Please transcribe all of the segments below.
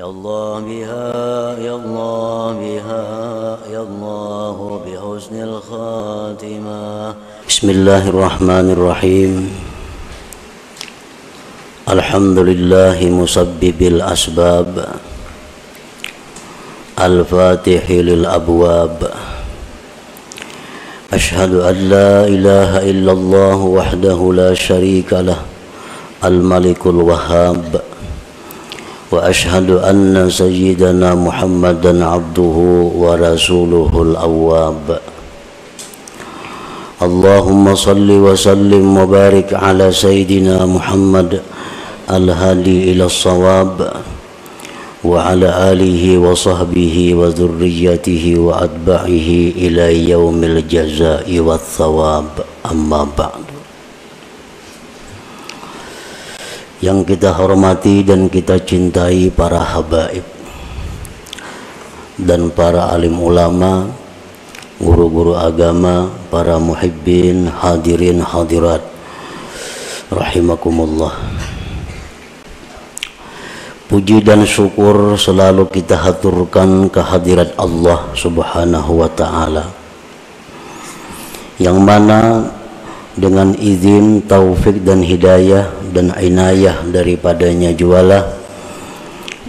يا الله بها يا الله بها يا الله بحسن الخاتمة. بسم الله الرحمن الرحيم. الحمد لله مسبب الأسباب الفاتح للأبواب. أشهد أن لا إله إلا الله وحده لا شريك له الملك الوهاب. وأشهد أن سيدنا محمدا عبده ورسوله الأواب. اللهم صل وسلم وبارك على سيدنا محمد الهادي إلى الصواب وعلى آله وصحبه وذريته وأتباعه إلى يوم الجزاء والثواب. أما بعد. Yang kita hormati dan kita cintai para habaib dan para alim ulama, guru-guru agama, para muhibbin, hadirin hadirat rahimakumullah. Puji dan syukur selalu kita haturkan kehadirat Allah Subhanahu wa ta'ala, yang mana dengan izin, taufik dan hidayah dan inayah daripadanya jualah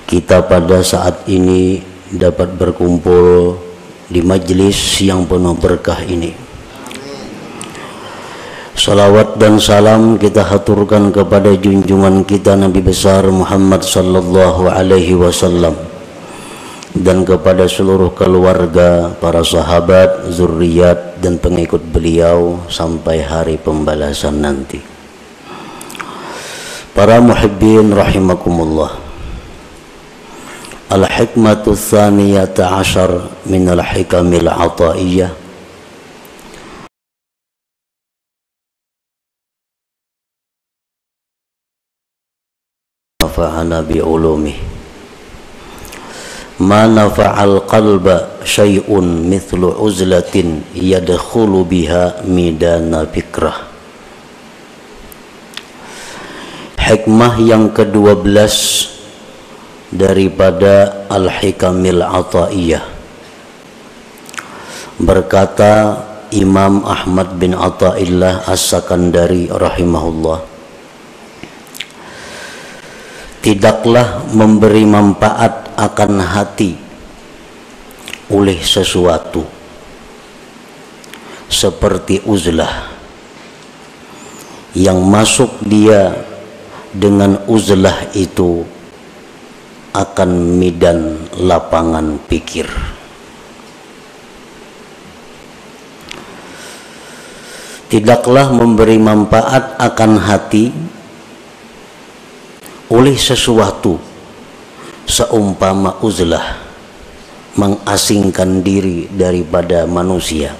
kita pada saat ini dapat berkumpul di majlis yang penuh berkah ini. Salawat dan salam kita haturkan kepada junjungan kita Nabi besar Muhammad sallallahu alaihi wasallam dan kepada seluruh keluarga, para sahabat, zuriat dan pengikut beliau sampai hari pembalasan nanti. Para muhibbin rahimakumullah. Al-hikmatu tsaniyata asyar min al-hikamil ataiyah. Nafa'ana bi'ulumih. Ma nafa'al qalba syai'un mithlu uzlatin yadkhulu biha midana fikrah. Hikmah yang ke-12 daripada Al-Hikamil Ata'iyah. Berkata Imam Ahmad bin Ata'illah As-Sakandari rahimahullah, tidaklah memberi manfaat akan hati oleh sesuatu seperti uzlah yang masuk dia dengan uzlah itu akan midan lapangan pikir. Tidaklah memberi manfaat akan hati oleh sesuatu seumpama uzlah mengasingkan diri daripada manusia,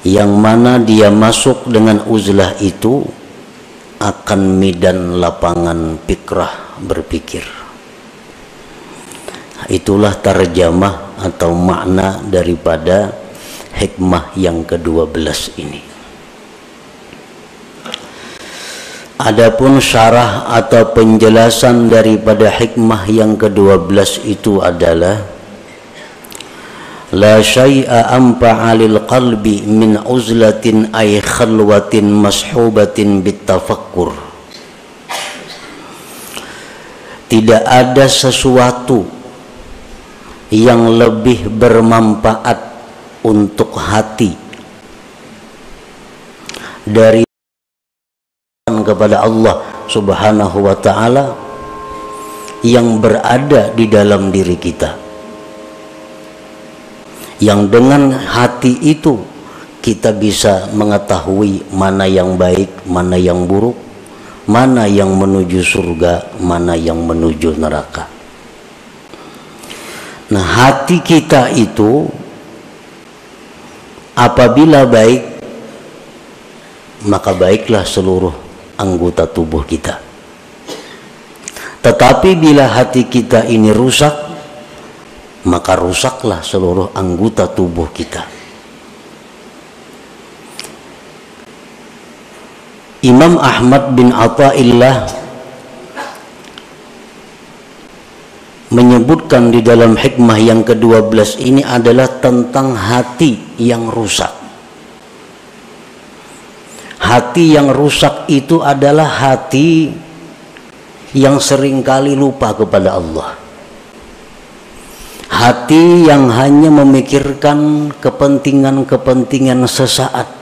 yang mana dia masuk dengan uzlah itu akan midan lapangan fikrah, berpikir. Itulah tarjamah atau makna daripada hikmah yang ke-12 ini. Adapun syarah atau penjelasan daripada hikmah yang ke-12 itu adalah la syai'a anfa'a lil qalbi min uzlatin ay khalwatin mashubatin bitafakkur. Tidak ada sesuatu yang lebih bermanfaat untuk hati dari kepada Allah Subhanahu wa ta'ala yang berada di dalam diri kita, yang dengan hati itu kita bisa mengetahui mana yang baik, mana yang buruk, mana yang menuju surga, mana yang menuju neraka. Nah, hati kita itu apabila baik, maka baiklah seluruh anggota tubuh kita. Tetapi bila hati kita ini rusak, maka rusaklah seluruh anggota tubuh kita. Imam Ahmad bin Ata'illah menyebutkan di dalam hikmah yang ke-12 ini adalah tentang hati yang rusak. Hati yang rusak itu adalah hati yang seringkali lupa kepada Allah. Hati yang hanya memikirkan kepentingan-kepentingan sesaat,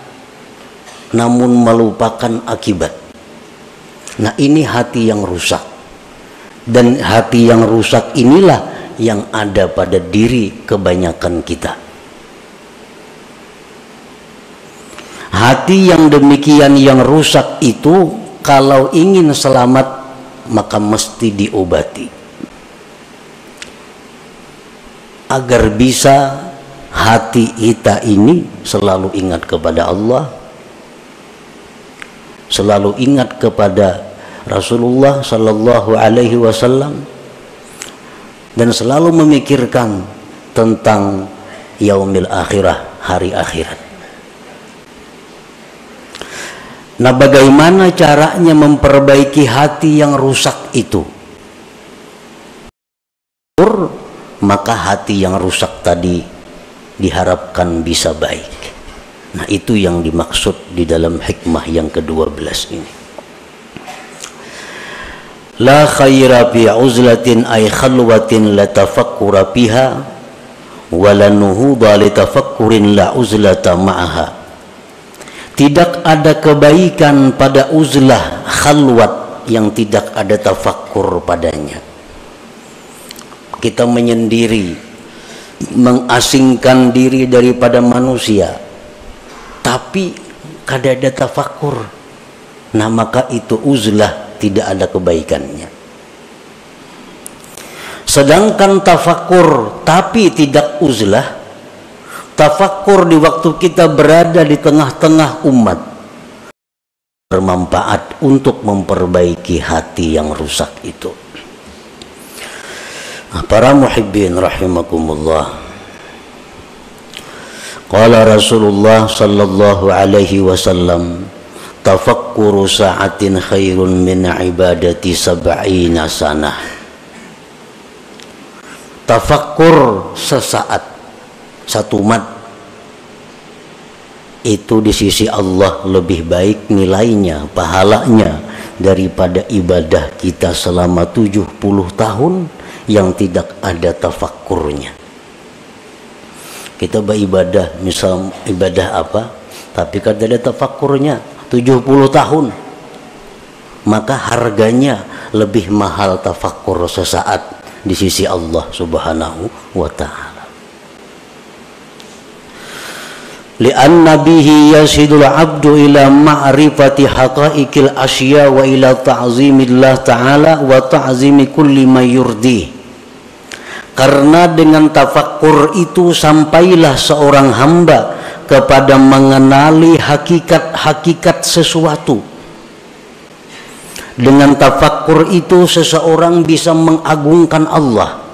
namun melupakan akibat. Nah, ini hati yang rusak. Dan hati yang rusak inilah yang ada pada diri kebanyakan kita. Hati yang demikian yang rusak itu kalau ingin selamat maka mesti diobati. Agar bisa hati kita ini selalu ingat kepada Allah, selalu ingat kepada Rasulullah sallallahu alaihi wasallam, dan selalu memikirkan tentang yaumil akhirah, hari akhirat. Nah, bagaimana caranya memperbaiki hati yang rusak itu? Maka hati yang rusak tadi diharapkan bisa baik. Nah, itu yang dimaksud di dalam hikmah yang ke-12 ini. La khaira fi uzlatin ay khalwatin la tafakkura biha wa la nuhuda li tafakkurin la uzlata ma'aha. Tidak ada kebaikan pada uzlah khalwat yang tidak ada tafakkur padanya. Kita menyendiri, mengasingkan diri daripada manusia, tapi kada ada tafakkur. Nah, maka itu uzlah, tidak ada kebaikannya. Sedangkan tafakkur tapi tidak uzlah, tafakkur di waktu kita berada di tengah-tengah umat, bermanfaat untuk memperbaiki hati yang rusak itu. Para muhibbin rahimakumullah, qala Rasulullah sallallahu alaihi wasallam, tafakkuru sa'atin khairun min ibadati sab'ina sanah. Tafakkur sesaat, satu mat, itu di sisi Allah lebih baik nilainya, pahalanya daripada ibadah kita selama 70 tahun yang tidak ada tafakkurnya. Kita beribadah, misal ibadah apa, tapi kada ada tafakkurnya 70 tahun, maka harganya lebih mahal tafakkur sesaat di sisi Allah subhanahu wa ta'ala. Lianna bihi yasidul abdu ila ma'rifati haqaiqil asya wa ila ta'zimillah ta'ala wa ta'zimi kulli ma yurdi. Karena dengan tafakkur itu sampailah seorang hamba kepada mengenali hakikat-hakikat sesuatu. Dengan tafakkur itu seseorang bisa mengagungkan Allah.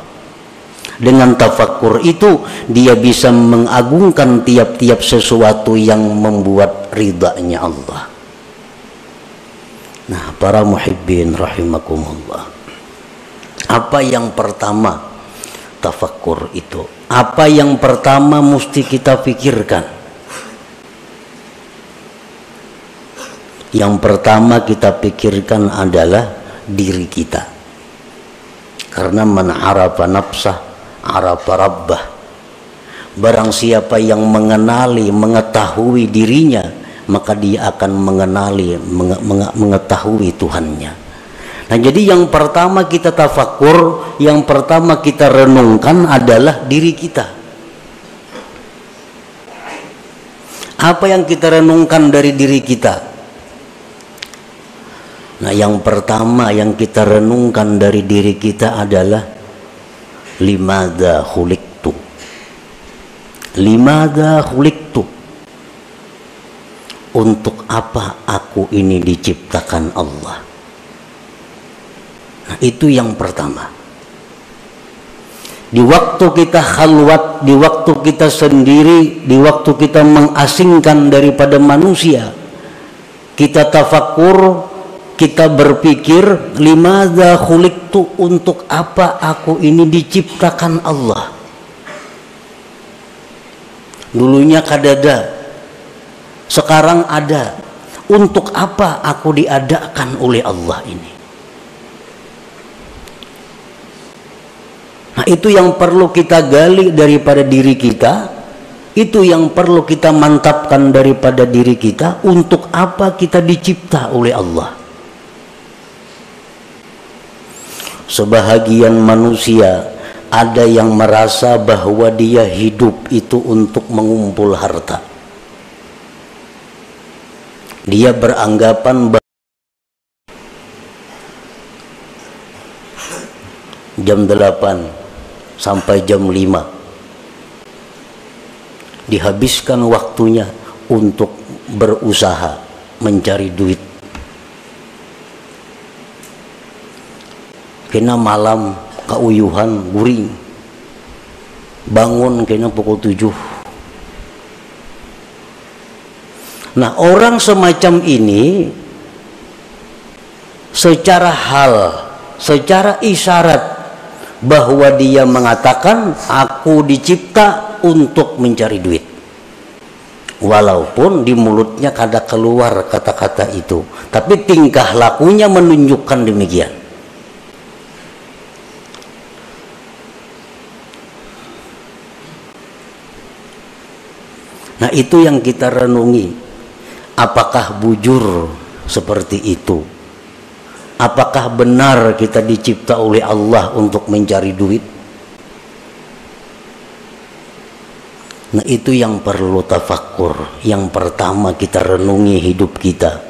Dengan tafakkur itu dia bisa mengagungkan tiap-tiap sesuatu yang membuat ridhanya Allah. Nah, para muhibbin rahimakumullah, apa yang pertama tafakkur itu? Apa yang pertama mesti kita pikirkan? Yang pertama kita pikirkan adalah diri kita. Karena man arafa nafsah arafa rabbah. Barang siapa yang mengenali, mengetahui dirinya, maka dia akan mengenali, mengetahui Tuhannya. Nah, jadi yang pertama kita tafakkur, yang pertama kita renungkan adalah diri kita. Apa yang kita renungkan dari diri kita? Nah, yang pertama yang kita renungkan dari diri kita adalah limadza khuliqtu. Limadza khuliqtu. Untuk apa aku ini diciptakan Allah? Nah, itu yang pertama. Di waktu kita khalwat, di waktu kita sendiri, di waktu kita mengasingkan daripada manusia, kita tafakkur kita berpikir, limadza khuliqtu, untuk apa aku ini diciptakan Allah. Dulunya kadada, sekarang ada. Untuk apa aku diadakan oleh Allah ini? Nah, itu yang perlu kita gali daripada diri kita. Itu yang perlu kita mantapkan daripada diri kita. Untuk apa kita dicipta oleh Allah? Sebahagian manusia ada yang merasa bahwa dia hidup itu untuk mengumpul harta. Dia beranggapan bahwa jam 8 sampai jam 5 dihabiskan waktunya untuk berusaha mencari duit. Kena malam kauyuhan guring, bangun kena pukul 7. Nah, orang semacam ini secara isyarat bahwa dia mengatakan aku dicipta untuk mencari duit, walaupun di mulutnya kada keluar kata-kata itu, tapi tingkah lakunya menunjukkan demikian. Nah, itu yang kita renungi. Apakah bujur seperti itu? Apakah benar kita dicipta oleh Allah untuk mencari duit? Nah, itu yang perlu tafakkur. Yang pertama kita renungi hidup kita.